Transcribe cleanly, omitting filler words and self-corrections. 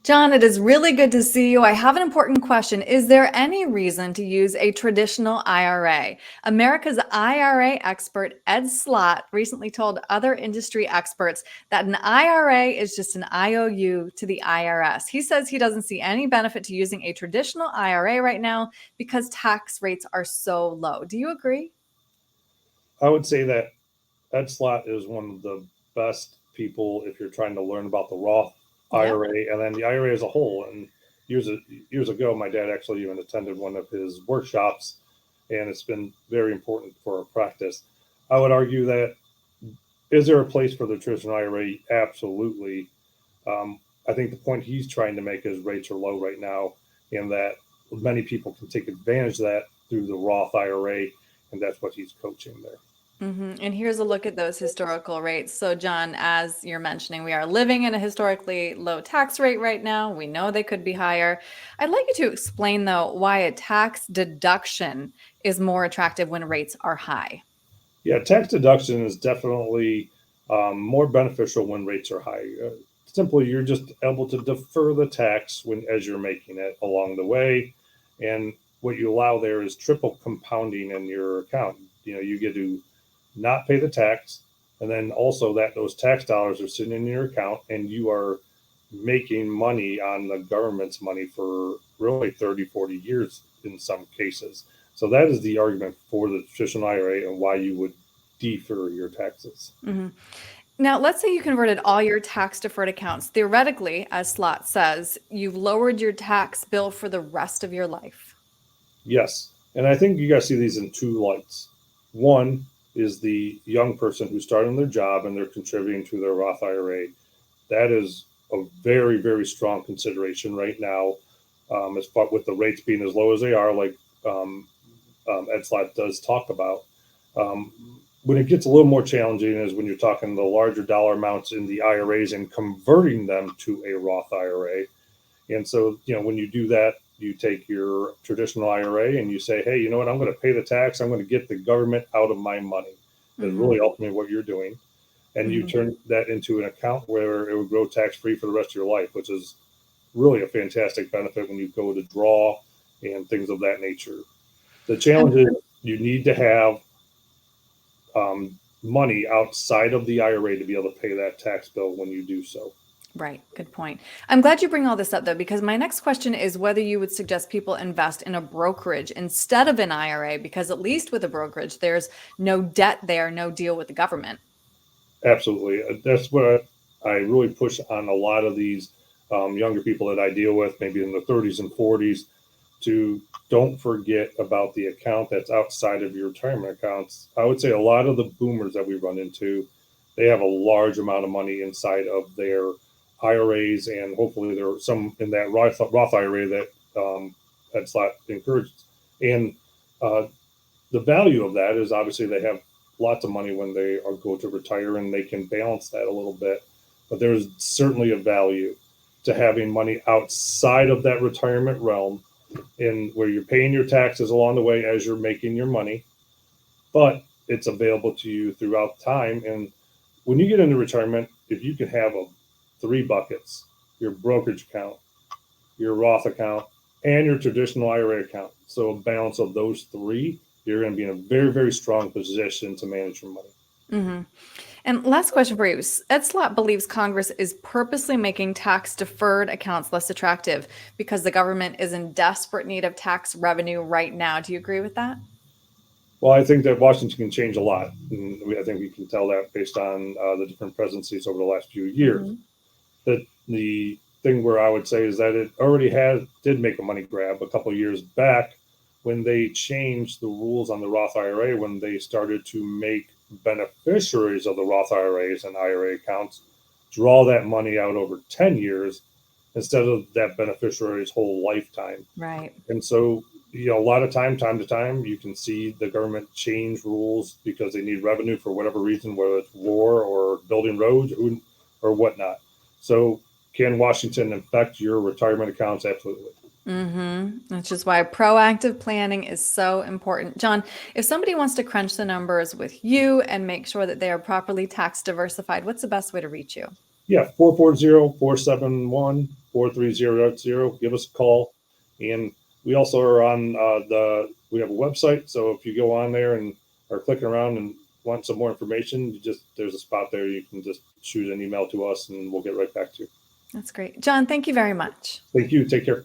John, it is really good to see you. I have an important question. Is there any reason to use a traditional IRA? America's IRA expert, Ed Slott, recently told other industry experts that an IRA is just an IOU to the IRS. He says he doesn't see any benefit to using a traditional IRA right now because tax rates are so low. Do you agree? I would say that Ed Slott is one of the best people if you're trying to learn about the Roth Yep. IRA and then the IRA as a whole. And years years ago, my dad actually even attended one of his workshops, and it's been very important for our practice. I would argue that is there a place for the traditional IRA? Absolutely. I think the point he's trying to make is rates are low right now, and that many people can take advantage of that through the Roth IRA, and that's what he's coaching there. And here's a look at those historical rates. So, John, as you're mentioning, we are living in a historically low tax rate right now. We know they could be higher. I'd like you to explain, though, why a tax deduction is more attractive when rates are high. Yeah, tax deduction is definitely more beneficial when rates are high. Simply, you're just able to defer the tax when as you're making it along the way, and what you allow there is triple compounding in your account. You get to not pay the tax, and then also that those tax dollars are sitting in your account, and you are making money on the government's money for really 30, 40 years in some cases. So that is the argument for the traditional IRA and why you would defer your taxes. Mhm. Now, let's say you converted all your tax deferred accounts. Theoretically, as Slot says, you've lowered your tax bill for the rest of your life. Yes. And I think you guys see these in two lights. One is the young person who's starting their job and they're contributing to their Roth IRA. That is a very, very strong consideration right now, as far with the rates being as low as they are, like um, Ed Slott does talk about. Um, when it gets a little more challenging is when you're talking the larger dollar amounts in the IRAs and converting them to a Roth IRA. And so, when you do that, you take your traditional IRA and you say, hey, you know what? I'm going to pay the tax. I'm going to get the government out of my money. Is Hmm. really ultimately what you're doing. And you Hmm. turn that into an account where it would grow tax free for the rest of your life, which is really a fantastic benefit when you go to draw and things of that nature. The challenge is you need to have money outside of the IRA to be able to pay that tax bill when you do so. Right. Good point. I'm glad you bring all this up, though, because my next question is whether you would suggest people invest in a brokerage instead of an IRA, because at least with a brokerage, there's no debt there, no deal with the government. Absolutely. That's what I really push on a lot of these younger people that I deal with, maybe in the 30s and 40s, to don't forget about the account that's outside of your retirement accounts. I would say a lot of the boomers that we run into, they have a large amount of money inside of their IRAs, and hopefully there are some in that Roth IRA that that's not encouraged. And uh, the value of that is obviously they have lots of money when they are go to retire, and they can balance that a little bit. But there's certainly a value to having money outside of that retirement realm, in where you're paying your taxes along the way as you're making your money, but it's available to you throughout time. And when you get into retirement, if you can have three buckets: your brokerage account, your Roth account, and your traditional IRA account. So a balance of those three, you're going to be in a very, very strong position to manage your money. Hmm. And last question for you. Ed Slott believes Congress is purposely making tax deferred accounts less attractive because the government is in desperate need of tax revenue right now. Do you agree with that? Well, I think that Washington can change a lot. And I think we can tell that based on the different presidencies over the last few years. Hmm. That the thing where I would say is that it already did make a money grab a couple of years back when they changed the rules on the Roth IRA, when they started to make beneficiaries of the Roth IRAs and IRA accounts draw that money out over 10 years instead of that beneficiary's whole lifetime. Right. And so, a lot of time to time, you can see the government change rules because they need revenue for whatever reason, whether it's war or building roads or whatnot. So, can Washington affect your retirement accounts? Absolutely. Which is why proactive planning is so important. John, if somebody wants to crunch the numbers with you and make sure that they are properly tax diversified, what's the best way to reach you? Yeah, 440-471 888-430-8080. Give us a call. And we also are on we have a website. So if you go on there and are clicking around and want some more information, there's a spot there. You can just shoot an email to us and we'll get right back to you. That's great. John, thank you very much. Thank you. Take care.